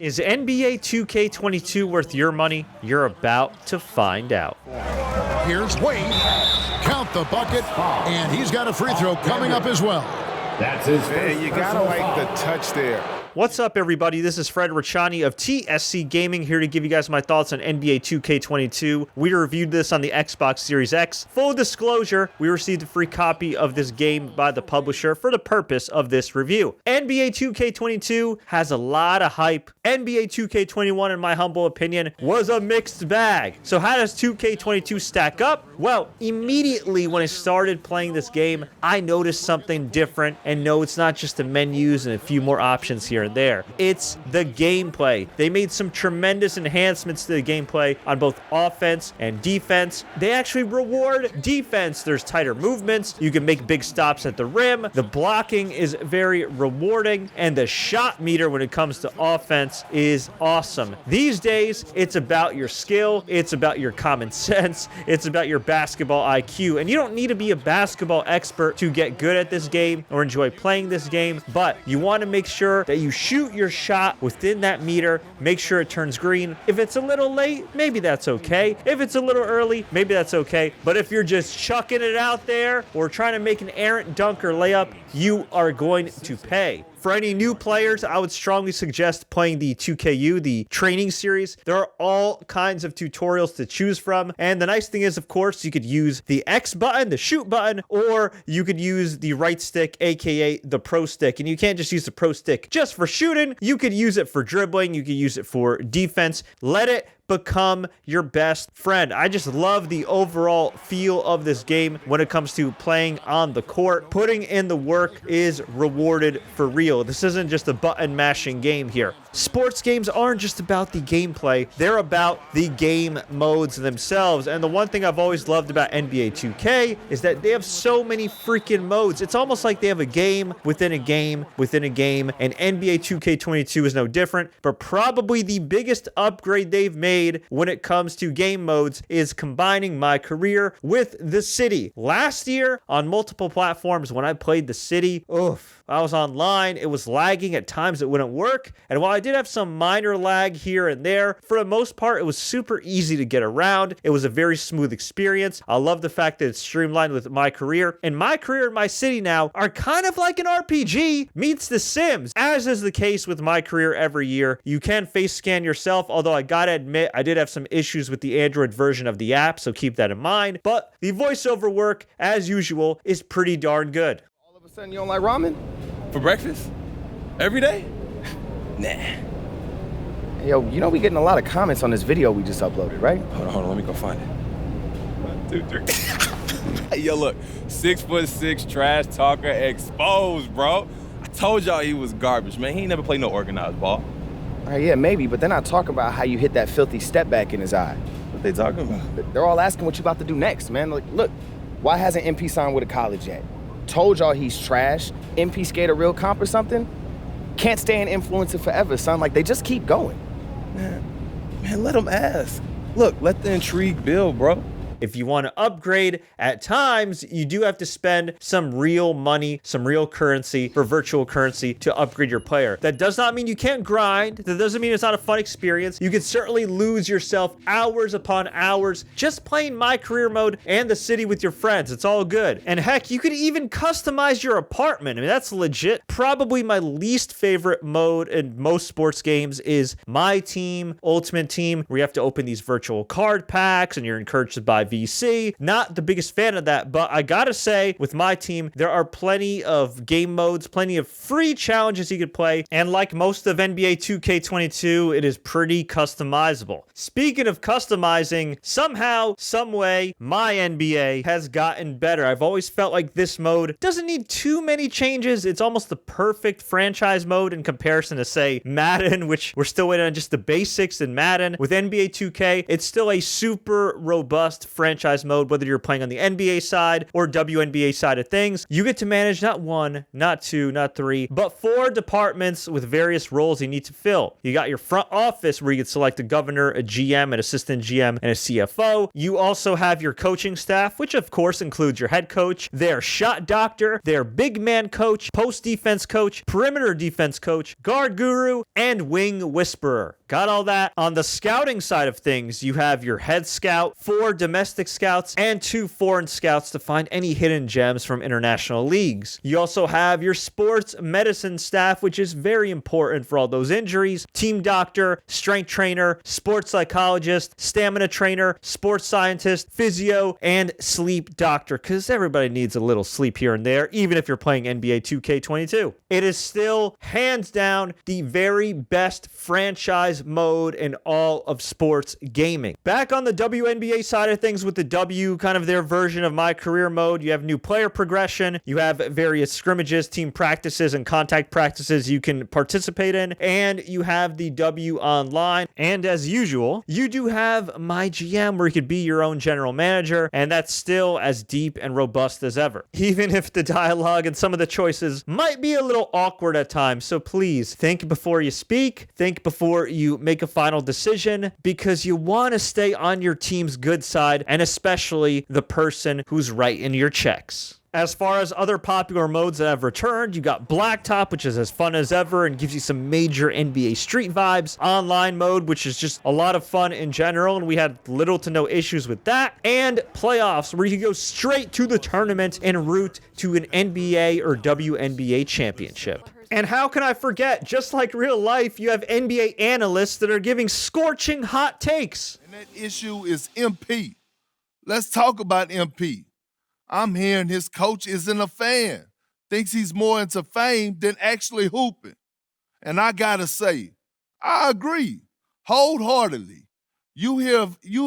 Is NBA 2K22 worth your money? You're about to find out. Here's Wade. Count the bucket, and he's got a free throw coming up as well. That's his Man, you gotta like the touch there. What's up, everybody? This is Fred Richani of TSC Gaming, here to give you guys my thoughts on NBA 2K22. We reviewed this on the Xbox Series X. Full disclosure, we received a free copy of this game by the publisher for the purpose of this review. NBA 2K22 has a lot of hype. NBA 2K21, in my humble opinion, was a mixed bag. So how does 2K22 stack up? Well, immediately when I started playing this game, I noticed something different. And no, it's not just the menus and a few more options here and there. It's the gameplay. They made some tremendous enhancements to the gameplay on both offense and defense. They actually reward defense. There's tighter movements. You can make big stops at the rim. The blocking is very rewarding. And the shot meter when it comes to offense is awesome. These days, it's about your skill. It's about your common sense. It's about your basketball IQ. And you don't need to be a basketball expert to get good at this game or enjoy playing this game, but you want to make sure that you shoot your shot within that meter. Make sure it turns green. If it's a little late, maybe that's okay. If it's a little early, maybe that's okay. But if you're just chucking it out there or trying to make an errant dunk or layup, you are going to pay. For any new players, I would strongly suggest playing the 2KU, the training series. There are all kinds of tutorials to choose from. And the nice thing is, of course, you could use the X button, the shoot button, or you could use the right stick, aka the pro stick. And you can't just use the pro stick just for shooting. You could use it for dribbling. You could use it for defense. Let it become your best friend. I just love the overall feel of this game when it comes to playing on the court. Putting in the work is rewarded for real. This isn't just a button mashing game here. Sports games aren't just about the gameplay. They're about the game modes themselves. And the one thing I've always loved about NBA 2K is that they have so many freaking modes. It's almost like they have a game within a game within a game. And NBA 2K22 is no different. But probably the biggest upgrade they've made when it comes to game modes is combining MyCareer with The City. Last year on multiple platforms when I played The City, I was online, it was lagging at times, it wouldn't work. And while I did have some minor lag here and there, for the most part it was super easy to get around. It was a very smooth experience. I love the fact that it's streamlined with MyCareer. And MyCareer and MyCity now are kind of like an RPG meets The Sims. As is the case with MyCareer every year, you can face scan yourself, although I gotta admit I did have some issues with the Android version of the app, so keep that in mind. But the voiceover work, as usual, is pretty darn good. All of a sudden, you don't like ramen? For breakfast? Every day? Nah. Yo, you know we getting a lot of comments on this video we just uploaded, right? Hold on, let me go find it. 1, 2, 3. Yo, look, 6'6" trash talker exposed, bro. I told y'all he was garbage, man. He ain't never played no organized ball. All right, yeah, maybe, but they're not talking about how you hit that filthy step back in his eye. What they talking about? They're all asking what you about to do next, man. Like, look, why hasn't MP signed with a college yet? Told y'all he's trash. MP skate a real comp or something? Can't stay an influencer forever, son. Like, they just keep going. Man, let them ask. Look, let the intrigue build, bro. If you want to upgrade, at times, you do have to spend some real money, some real currency for virtual currency to upgrade your player. That does not mean you can't grind. That doesn't mean it's not a fun experience. You can certainly lose yourself hours upon hours just playing MyCareer mode and The City with your friends. It's all good. And heck, you could even customize your apartment. I mean, that's legit. Probably my least favorite mode in most sports games is MyTeam, Ultimate Team, where you have to open these virtual card packs and you're encouraged to buy VC. Not the biggest fan of that, but I gotta say, with MyTeam, there are plenty of game modes, plenty of free challenges you could play, and like most of NBA 2K22, it is pretty customizable. Speaking of customizing, somehow, someway, MyNBA has gotten better. I've always felt like this mode doesn't need too many changes. It's almost the perfect franchise mode in comparison to, say, Madden, which we're still waiting on just the basics in Madden. With NBA 2K, it's still a super robust franchise mode, whether you're playing on the NBA side or WNBA side of things. You get to manage not one, not two, not three, but 4 departments with various roles you need to fill. You got your front office where you can select a governor, a GM, an assistant GM, and a CFO. You also have your coaching staff, which of course includes your head coach, their shot doctor, their big man coach, post defense coach, perimeter defense coach, guard guru, and wing whisperer. Got all that. On the scouting side of things, you have your head scout, 4 domestic scouts, and 2 foreign scouts to find any hidden gems from international leagues. You also have your sports medicine staff, which is very important for all those injuries. Team doctor, strength trainer, sports psychologist, stamina trainer, sports scientist, physio, and sleep doctor, because everybody needs a little sleep here and there, even if you're playing NBA 2K22. It is still, hands down, the very best franchise mode in all of sports gaming. Back on the WNBA side of things with the W, kind of their version of MyCareer mode, you have new player progression, you have various scrimmages, team practices, and contact practices you can participate in, and you have the W online. And as usual, you do have MyGM where you could be your own general manager, and that's still as deep and robust as ever. Even if the dialogue and some of the choices might be a little awkward at times, so please think before you speak, think before you make a final decision, because you want to stay on your team's good side, and especially the person who's writing your checks. As far as other popular modes that have returned, you got Blacktop, which is as fun as ever and gives you some major NBA Street vibes. Online mode, which is just a lot of fun in general, and we had little to no issues with that. And Playoffs, where you can go straight to the tournament en route to an NBA or WNBA championship. And how can I forget, just like real life, you have NBA analysts that are giving scorching hot takes. And that issue is MP. Let's talk about MP. I'm hearing his coach isn't a fan, thinks he's more into fame than actually hooping. And I gotta say, I agree wholeheartedly. You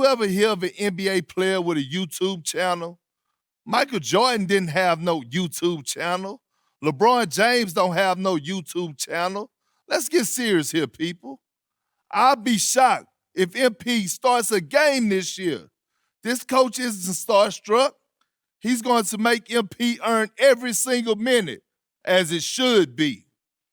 ever hear of an NBA player with a YouTube channel? Michael Jordan didn't have no YouTube channel. LeBron James don't have no YouTube channel. Let's get serious here, people. I'll be shocked if MP starts a game this year. This coach isn't starstruck. He's going to make MP earn every single minute, as it should be.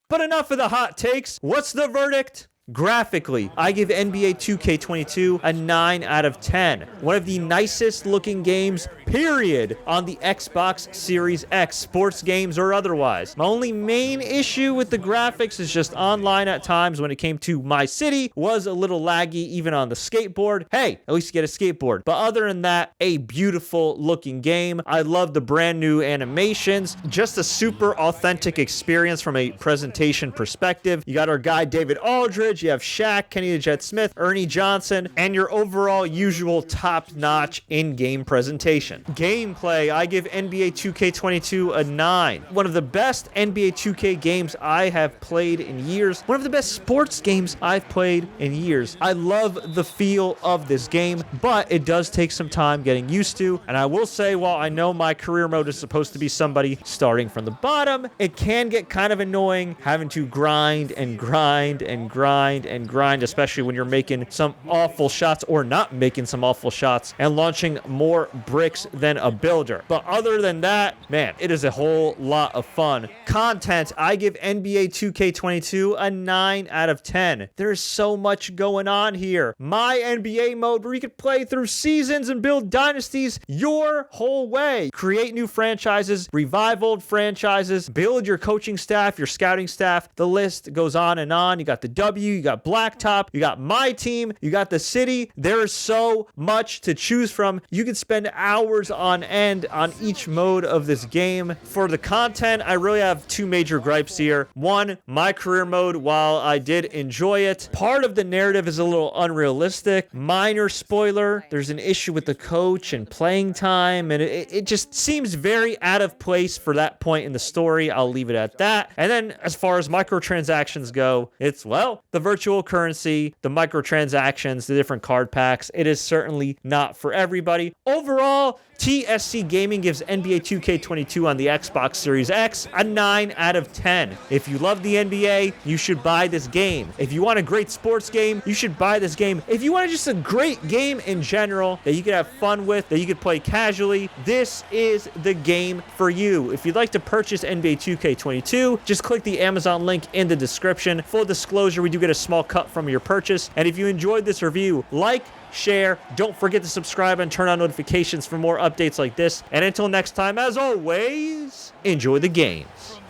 But enough of the hot takes. What's the verdict? Graphically, I give NBA 2K22 a 9 out of 10. One of the nicest looking games, period, on the Xbox Series X, sports games or otherwise. My only main issue with the graphics is just online at times when it came to My City was a little laggy even on the skateboard. Hey, at least you get a skateboard. But other than that, a beautiful looking game. I love the brand new animations. Just a super authentic experience from a presentation perspective. You got our guy David Aldridge. You have Shaq, Kenny the Jet Smith, Ernie Johnson, and your overall usual top-notch in-game presentation. Gameplay, I give NBA 2K22 a 9. One of the best NBA 2K games I have played in years. One of the best sports games I've played in years. I love the feel of this game, but it does take some time getting used to. And I will say, while I know my career mode is supposed to be somebody starting from the bottom, it can get kind of annoying having to grind and grind and grind and grind, especially when you're making some awful shots or not making some awful shots and launching more bricks than a builder. But other than that, man, it is a whole lot of fun. Content, I give NBA 2K22 a 9 out of 10. There's so much going on here. MyNBA mode where you can play through seasons and build dynasties your whole way. Create new franchises, revive old franchises, build your coaching staff, your scouting staff. The list goes on and on. You got the W, you got Blacktop, you got MyTeam, you got the city. There is so much to choose from. You can spend hours on end on each mode of this game. For the content, I really have 2 major gripes here. One, my career mode, while I did enjoy it, part of the narrative is a little unrealistic. Minor spoiler, there's an issue with the coach and playing time, and it just seems very out of place for that point in the story. I'll leave it at that. And then as far as microtransactions go, it's, well, the virtual currency, the microtransactions, the different card packs, it is certainly not for everybody. Overall, TSC Gaming gives NBA 2K22 on the Xbox Series X a 9 out of 10. If you love the NBA, you should buy this game. If you want a great sports game, you should buy this game. If you want just a great game in general that you could have fun with, that you could play casually, this is the game for you. If you'd like to purchase NBA 2K22, just click the Amazon link in the description. Full disclosure, we do get a small cut from your purchase. And if you enjoyed this review, like, share, don't forget to subscribe and turn on notifications for more updates like this. And until next time, as always, enjoy the games.